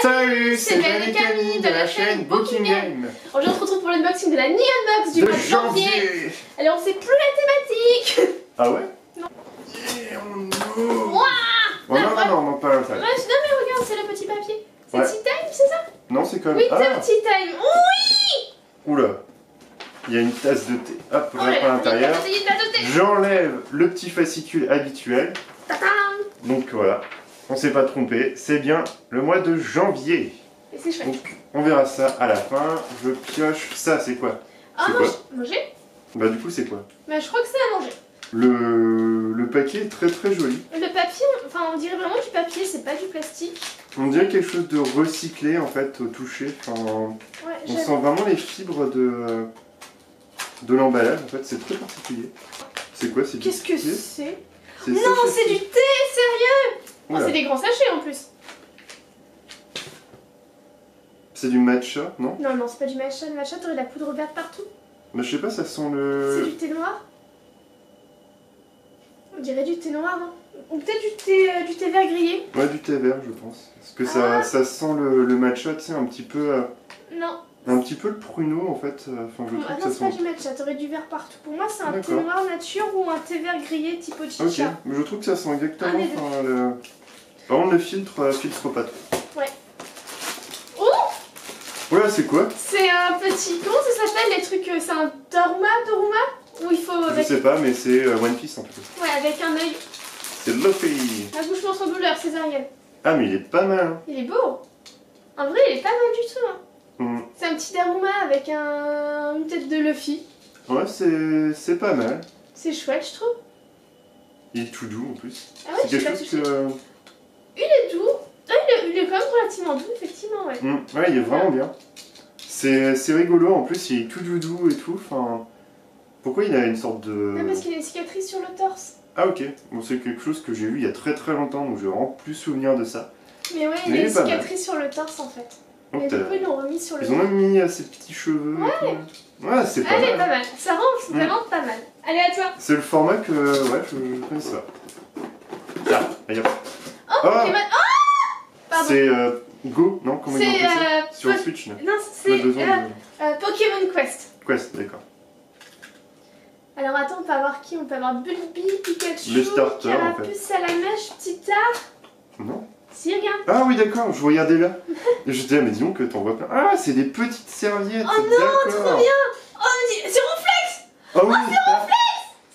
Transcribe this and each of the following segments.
Salut, c'est Ben et Camille de la chaîne Booking Game. Aujourd'hui on se retrouve pour l'unboxing de la New Unbox du mois de janvier. Alors on sait plus la thématique. Ah ouais? Non. Et on ouvre. Ouah, Oh non, pas à l'intérieur. non mais regarde, c'est le petit papier. C'est Ouais. Tea Time, c'est ça? Non, c'est comme... Oui, c'est Tea Time. Oui. Oula. Il y a une tasse de thé. Hop, je Oh la là prends à là, l'intérieur. il y a une tasse de thé. J'enlève le petit fascicule habituel. Tadam. Donc voilà, on s'est pas trompé. C'est bien le mois de janvier. Et c'est chouette. Donc on verra ça à la fin. Je pioche. Ça, c'est quoi? Ah, C'est quoi? manger? Bah du coup, c'est quoi? Bah je crois que c'est à manger. Le paquet est très très joli. Le papier, enfin on dirait vraiment du papier, c'est pas du plastique. On dirait quelque chose de recyclé en fait au toucher. Enfin, Ouais, on sent vraiment les fibres de l'emballage. En fait, c'est très particulier. C'est quoi? C'est du Qu'est-ce que thé? c'est? C'est Non, sachet c'est du thé, sérieux? Oh, Oula. c'est des grands sachets en plus. C'est du matcha, non? Non, non, c'est pas du matcha. Le matcha, t'aurais de la poudre verte partout. Mais je sais pas, ça sent C'est le... du thé noir. On dirait du thé noir, hein. Ou peut-être du thé vert grillé. Ouais, du thé vert, je pense. Parce que Ah. ça sent le matcha, tu sais, un petit peu le pruneau, en fait. Enfin, je Ah trouve non, que c'est ça pas sent... du matcha, t'aurais du vert partout. Pour moi, c'est un thé D'accord. noir nature ou un thé vert grillé type Ok, chicha. mais je trouve que ça sent exactement... Un des deux. Enfin, par contre, le filtre pas trop. Ouais. Oh, Voilà, c'est quoi? c'est un petit... Comment ça s'appelle les trucs? C'est un Doruma? Où il faut... Je sais pas, mais c'est One Piece, en tout cas. Ouais, avec un œil. C'est Luffy. Accouchement sans douleur, césarienne. Ah, mais il est pas mal, hein. Il est beau. En vrai, il est pas mal du tout. Hein. Hmm. C'est un petit Daruma avec une tête de Luffy. Ouais, c'est pas mal. C'est chouette, je trouve. Il est tout doux, en plus. Ah ouais, C'est je sais quelque pas chose touché. que... Il est doux. Ah, il est quand même relativement doux, effectivement, ouais. Ouais, il est vraiment bien. C'est rigolo, en plus, il est tout doudou et tout. Enfin... Pourquoi il a une sorte de... Non, parce qu'il a une cicatrice sur le torse. Ah ok, bon, c'est quelque chose que j'ai vu il y a très très longtemps, donc j'ai vraiment plus souvenir de ça. Mais ouais, il Mais a il une est pas cicatrice sur le torse, en fait. Donc, Et du coup, ils l'ont remis sur le ils ont même mis ses petits cheveux. Ouais. Et tout. Ouais, c'est pas Elle est mal. pas mal. Ça rend vraiment pas mal. Allez, à toi. C'est le format que... Ouais, je connais ça. Tiens, regarde. Oh, Ah. Pokémon. Oh, pardon. C'est Go, non? Comment ils ont C'est, appelé ça? Sur Po- Switch, là. Non, On a c'est besoin de... Pokémon Quest. Quest, d'accord. Alors attends, on peut avoir qui? On peut avoir Bulby, Pikachu, Les starters, en Carapuce, Salamèche, Titard. Non? Si, regarde. Ah oui, d'accord, je regardais là. Et j'étais, mais dis donc que t'en vois plein. Ah, c'est des petites serviettes. Oh non, d'accord. trop bien. Oh, c'est Ronflex. Ah oui,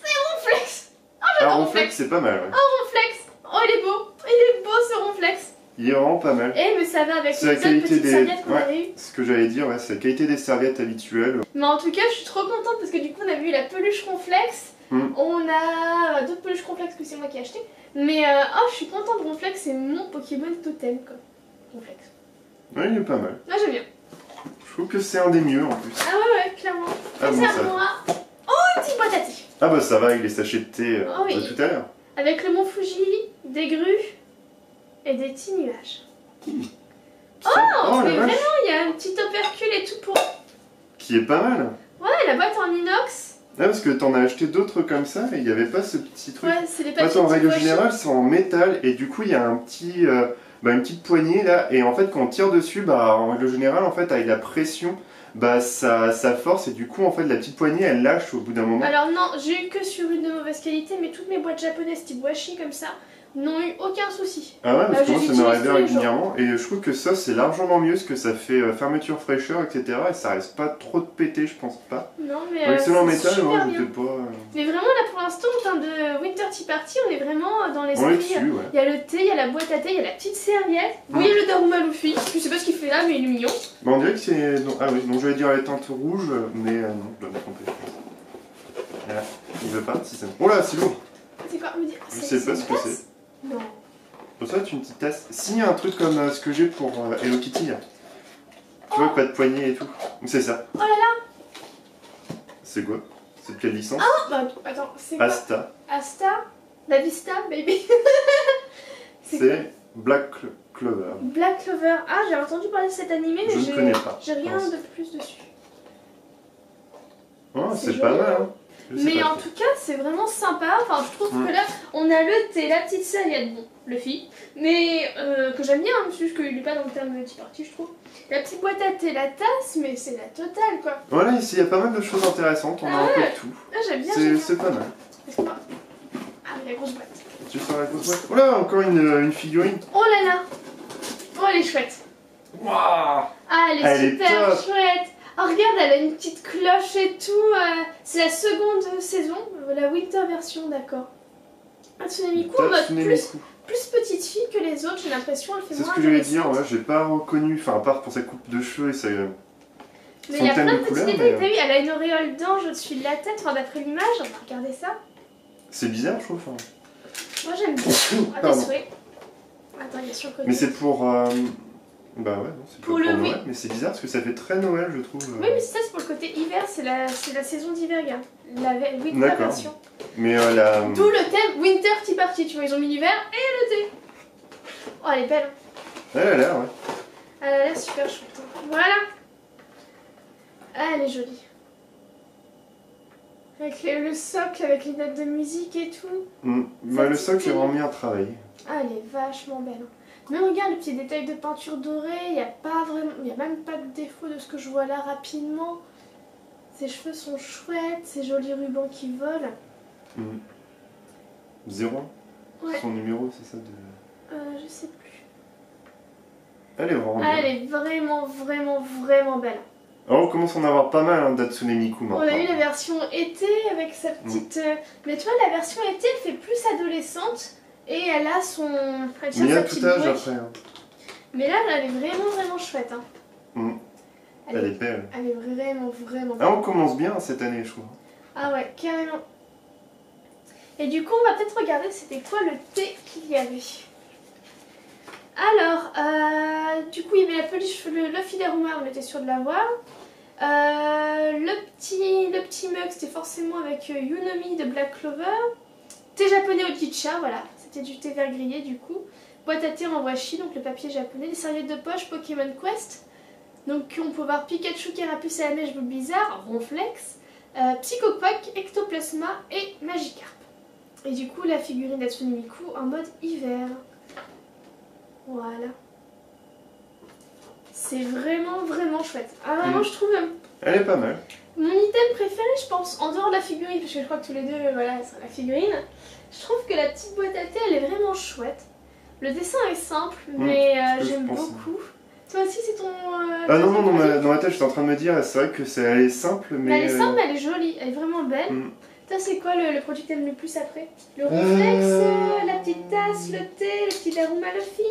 C'est Ronflex. Oh, ah, j'adore Ronflex, Ronflex. c'est pas mal, ouais. Oh, Ronflex. Oh, il est beau. Il est beau, ce Ronflex. Il est vraiment pas mal. Eh, mais ça va avec C'est les la autres qualité petites des... serviettes qu'on Ouais, avait eues. ce que j'allais dire, ouais, c'est la qualité des serviettes habituelles. Mais en tout cas, je suis trop contente parce que du coup, on a vu la peluche Ronflex. On a d'autres peluches Ronflex que c'est moi qui ai acheté. Mais oh, je suis contente. Ronflex, c'est mon Pokémon totem, quoi. Ronflex. Ouais, il est pas mal. Moi, j'aime bien. Je trouve que c'est un des mieux en plus. Ah ouais, clairement. Ah Et bon, c'est ça... à moi. Oh, une petite boîte à thé. Ah bah ça va avec les sachets de thé Oh oui. de tout à l'heure. Avec le mont Fuji, des grues et des petits nuages. Ça- Oh, mais la vache. vraiment, il y a un petit opercule et tout pour... Qui est pas mal. Ouais, la boîte en inox. Ah, parce que t'en as acheté d'autres comme ça et il n'y avait pas ce petit truc. Ouais, c'est les Moi, papiers en règle washi. générale, c'est en métal et du coup, il y a un petit, une petite poignée là. Et en fait, quand on tire dessus, bah, en règle générale, en fait, avec la pression, bah, ça force et du coup, en fait, la petite poignée, elle lâche au bout d'un moment. Alors non, j'ai eu que sur une de mauvaise qualité, mais toutes mes boîtes japonaises type washi comme ça n'ont eu aucun souci. Ah ouais, parce que je moi, les ça utilise m'arrivait tous les régulièrement. Et je trouve que ça, c'est largement mieux parce que ça fait fermeture fraîcheur, etc. Et ça risque pas trop de péter, je pense pas. Non mais Excellent c'est métal, super hein, bien. j'étais pas... Mais vraiment là pour l'instant, en termes de Winter Tea Party, on est vraiment dans On est l'esprit. dessus, ouais. Il y a le thé, il y a la boîte à thé, il y a la petite serviette. Vous voyez le Daruma Luffy, je sais pas ce qu'il fait là, mais il est mignon. Bah, on dirait que c'est... non, ah oui, non, je vais dire les teintes rouges, mais non, je dois me tromper. Voilà. Il veut pas, si ça... Oh là, c'est lourd. C'est quoi? Me dire, Je sais pas ce que c'est. Non. Pour ça, tu une petite tasse. S'il y a un truc comme ce que j'ai pour Hello Kitty, là. Tu vois, pas de poignée et tout. C'est ça. Oh là là. C'est quoi? C'est de quelle licence? Ah bah attends, c'est quoi? Asta. Asta? La Vista, baby. C'est Black Clover. Black Clover. Ah, j'ai entendu parler de cet animé, mais Je ne connais pas. j'ai rien Non. de plus dessus. Oh, C'est c'est pas joli, mal, hein. Je sais Mais pas en trop. tout cas, c'est vraiment sympa. Enfin, je trouve que là, on a le thé, la petite serviette. Bon, Luffy, mais que j'aime bien, hein, juste qu'il n'est pas dans le terme Tea Party, je trouve. La petite boîte à thé, la tasse, mais c'est la totale, quoi. Voilà, ici, il y a pas mal de choses intéressantes, on a un peu de tout. Ah, j'aime bien. C'est pas mal. Ah, mais la grosse boîte. Tu sors la grosse boîte. Oh là, encore une figurine. Oh là là. Oh, elle est chouette. Waouh. Ah, elle est super top. chouette. Oh, regarde, elle a une petite cloche et tout. C'est la seconde saison, la winter version, d'accord. Hatsune Miku en mode plus petite fille que les autres, j'ai l'impression, elle fait moins. C'est ce que j'allais dire, ouais, j'ai pas reconnu, enfin à part pour sa coupe de cheveux et sa. Mais il y a plein de petits détails, t'as vu, elle a une auréole d'ange au-dessus de la tête, enfin d'après l'image, on va regarder ça. C'est bizarre, je trouve. Moi j'aime bien. Ah, tes souhaits. Attends, il y a sur le côté. Mais c'est pour. Bah ouais, non, c'est pour le Noël, mais c'est bizarre parce que ça fait très Noël, je trouve. Oui, mais c'est ça, c'est pour le côté hiver, c'est la saison d'hiver, gars. La winter version. Mais la. D'où le thème Winter Tea Party, tu vois, ils ont mis l'hiver et le thé. Oh, elle est belle. Elle a l'air, ouais. Elle a l'air super chouette. Voilà. Ah, elle est jolie. Avec le socle, avec les notes de musique et tout. Bah, le socle est vraiment bien travaillé. Ah, elle est vachement belle. Mais regarde le petit détail de peinture dorée, il n'y a pas vraiment, il n'y a même pas de défaut de ce que je vois là rapidement. Ses cheveux sont chouettes, ses jolis rubans qui volent. 0. Ouais. Son numéro, c'est ça de. Je sais plus. Elle est vraiment belle. Elle est vraiment, vraiment, vraiment belle. Alors on commence à en avoir pas mal d'Hatsune Miku maintenant. On a eu la version été avec sa petite... Mais tu vois, la version été, elle fait plus adolescente. Et elle a son... Mais il y a tout âge après. Hein. Mais là, elle est vraiment, vraiment chouette. Hein. Elle est belle. Elle est vraiment, vraiment belle. Ah, on commence bien cette année, je trouve. Ah ouais, carrément. Et du coup, on va peut-être regarder c'était quoi le thé qu'il y avait. Alors, du coup, il y avait la peluche, le Luffy Daruma, on était sûr de l'avoir. Le petit mug, c'était forcément avec Yunomi de Black Clover. Thé japonais au Chicha, voilà, c'était du thé vert grillé du coup. Boîte à thé en washi, donc le papier japonais. Les serviettes de poche Pokémon Quest. Donc on peut voir Pikachu, Carapuce à la mèche, Bulbizarre, Ronflex, Psychoquack, Ectoplasma et Magikarp. Et du coup la figurine d'Hatsune Miku en mode hiver. Voilà. C'est vraiment, vraiment chouette. Ah vraiment je trouve... Elle est pas mal. Mon item préféré, je pense, en dehors de la figurine, parce que je crois que tous les deux, voilà, c'est la figurine, je trouve que la petite boîte à thé, elle est vraiment chouette. Le dessin est simple, mais j'aime beaucoup. Toi aussi, c'est ton... ah non, non, dans ma tête, j'étais en train de me dire, c'est vrai que elle est simple, mais... Elle est simple, mais elle est jolie, elle est vraiment belle. Toi, c'est quoi le produit que t'aimes le plus après? Le Ronflex, la petite tasse, le thé, le petit Daruma Luffy?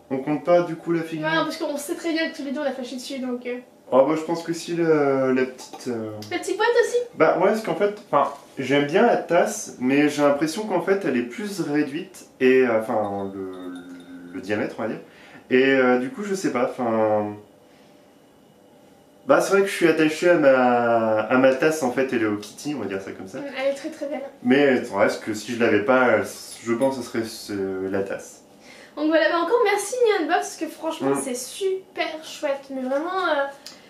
On compte pas, du coup, la figurine? Ouais, parce qu'on sait très bien que tous les deux, on a fâché dessus, donc... Oh bah je pense que si la petite... La petite boîte aussi? Bah ouais, parce qu'en fait, j'aime bien la tasse, mais j'ai l'impression qu'en fait elle est plus réduite, et enfin le diamètre on va dire, et du coup je sais pas, bah c'est vrai que je suis attaché à ma tasse en fait, elle est au Kitty, on va dire ça comme ça. Elle est très très belle. Mais il reste que si je l'avais pas, je pense que ce serait la tasse. Donc voilà, bah encore merci Nyan Box, parce que franchement c'est super chouette, mais vraiment...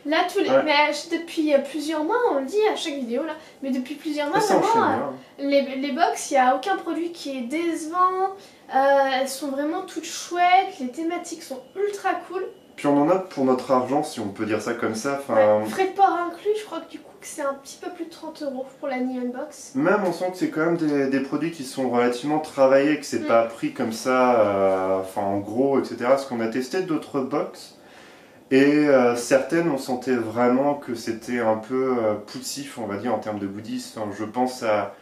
Là, mais depuis plusieurs mois, on le dit à chaque vidéo là, mais depuis plusieurs mois, vraiment, les box, il n'y a aucun produit qui est décevant, elles sont vraiment toutes chouettes, les thématiques sont ultra cool. Puis on en a pour notre argent, si on peut dire ça comme ça. Frais de port inclus, je crois que du coup c'est un petit peu plus de 30 € pour la Nyan Box. Même on sent que c'est quand même des produits qui sont relativement travaillés, que c'est pas pris comme ça, en gros, etc. Parce qu'on a testé d'autres box. Et certaines, on sentait vraiment que c'était un peu poussif, on va dire, en termes de goodies. Je pense à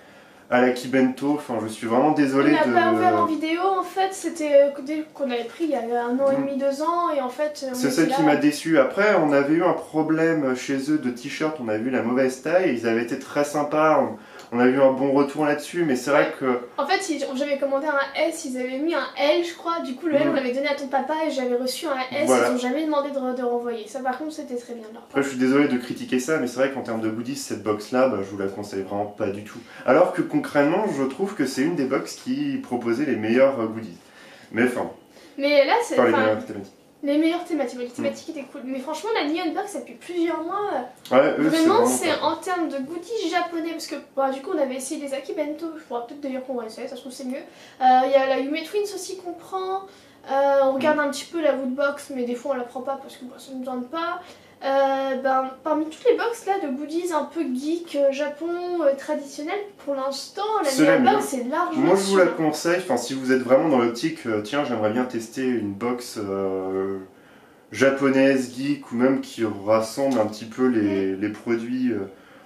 la Kibento, je suis vraiment désolé On n'a pas ouvert en vidéo, en fait, c'était qu'on avait pris il y a 1 an et demi, 2 ans, et en fait... C'est ça qui m'a déçu. Après, on avait eu un problème chez eux de t-shirt, on a vu la mauvaise taille, ils avaient été très sympas. On a eu un bon retour là-dessus, mais c'est vrai que... En fait, j'avais commandé un S, ils avaient mis un L, je crois. Du coup, le L, on l'avait donné à ton papa et j'avais reçu un S. Voilà. Ils n'ont jamais demandé de renvoyer. Ça, par contre, c'était très bien de leur part. Après, je suis désolé de critiquer ça, mais c'est vrai qu'en termes de goodies, cette box-là, je vous la conseille vraiment pas du tout. Alors que concrètement, je trouve que c'est une des box qui proposait les meilleurs goodies. Mais enfin... Mais là, c'est... Les meilleures thématiques, les thématiques étaient cool. Mais franchement, la Neon Box, depuis plusieurs mois, Ouais, eux, vraiment, c'est c'est en termes de goodies japonais. Parce que bah, du coup, on avait essayé les Akibento. Je pourrais peut-être d'ailleurs qu'on va essayer, ça se trouve c'est mieux. Il y a la Yume Twins aussi qu'on prend. On regarde un petit peu la Woodbox, mais des fois on la prend pas parce que bah, ça ne nous tente pas. Parmi toutes les box là de goodies un peu geek, Japon, traditionnel, pour l'instant, la C'est la Neon mieux. Box c'est largement. Moi je vous la sur- conseille, enfin, si vous êtes vraiment dans l'optique, tiens j'aimerais bien tester une box japonaise, geek ou même qui rassemble un petit peu les produits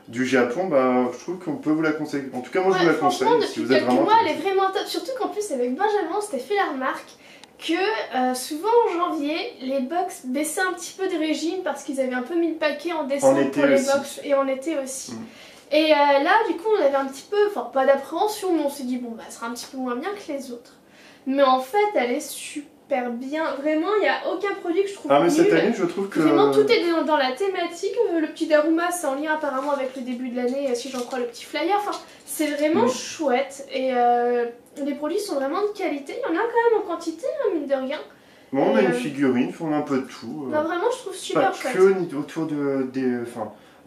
du Japon, bah, je trouve qu'on peut vous la conseiller. En tout cas moi je vous la conseille franchement, si depuis vous êtes quelques vraiment mois, elle est vraiment top. Surtout qu'en plus, avec Benjamin, on s'était fait la remarque que souvent en janvier, les box baissaient un petit peu de régime parce qu'ils avaient un peu mis le paquet en décembre été pour les aussi. box et en été aussi. Mm. Et là, du coup, on avait un petit peu, enfin pas d'appréhension, mais on s'est dit, bon, bah, ça sera un petit peu moins bien que les autres. Mais en fait, elle est super bien. Vraiment, il n'y a aucun produit que je trouve Ah mais cette nul. année je trouve que... Vraiment, tout est dans la thématique. Le petit Daruma, c'est en lien apparemment avec le début de l'année, si j'en crois le petit flyer. Enfin, c'est vraiment chouette. Et les produits sont vraiment de qualité. Il y en a quand même en quantité, hein, mine de rien. Bon, on a une figurine, on a un peu de tout. Non, vraiment, je trouve Pas super chouette. que autour de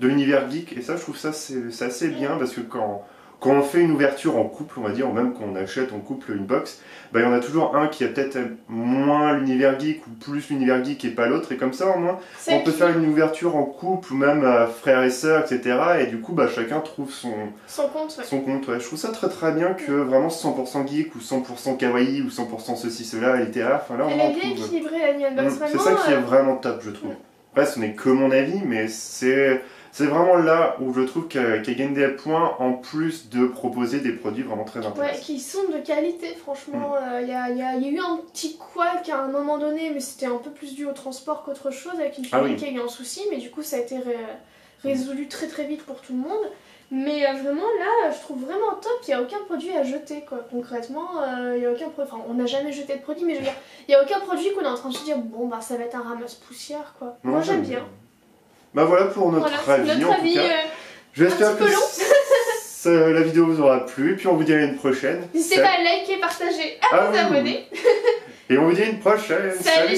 l'univers geek, et ça je trouve ça c'est assez bien parce que quand on fait une ouverture en couple, on va dire, ou même quand on achète en couple une box, bah, il y en a toujours un qui a peut-être moins l'univers geek ou plus l'univers geek et pas l'autre, et comme ça au moins on peut faire une ouverture en couple ou même frères et sœurs, etc. Et du coup bah, chacun trouve son compte. Ouais. son compte. Ouais. Je trouve ça très très bien que vraiment 100% geek ou 100% kawaii ou 100% ceci cela, etc. Enfin, là, Elle est bien équilibrée, la Neon Box, vraiment. c'est ça qui est vraiment top, je trouve. Après, ce n'est que mon avis, mais c'est vraiment là où je trouve qu'elle gagne des points en plus de proposer des produits vraiment très intéressants. Ouais, qui sont de qualité, franchement. Il y a eu un petit couac à un moment donné, mais c'était un peu plus dû au transport qu'autre chose, avec une fille qui a eu un souci, mais du coup, ça a été résolu très très vite pour tout le monde. Mais vraiment, là, je trouve vraiment top. Il n'y a aucun produit à jeter, quoi. Concrètement, il y a aucun produit. Enfin, on n'a jamais jeté de produit, mais je veux dire, il n'y a aucun produit qu'on est en train de se dire, bon, bah, ça va être un ramasse-poussière, quoi. Non, moi, j'aime bien. Bah voilà pour notre avis, en tout cas. J'espère que la vidéo vous aura plu, et puis on vous dit à une prochaine. N'hésitez pas à liker, partager, à vous abonner. Et on vous dit à une prochaine. Salut.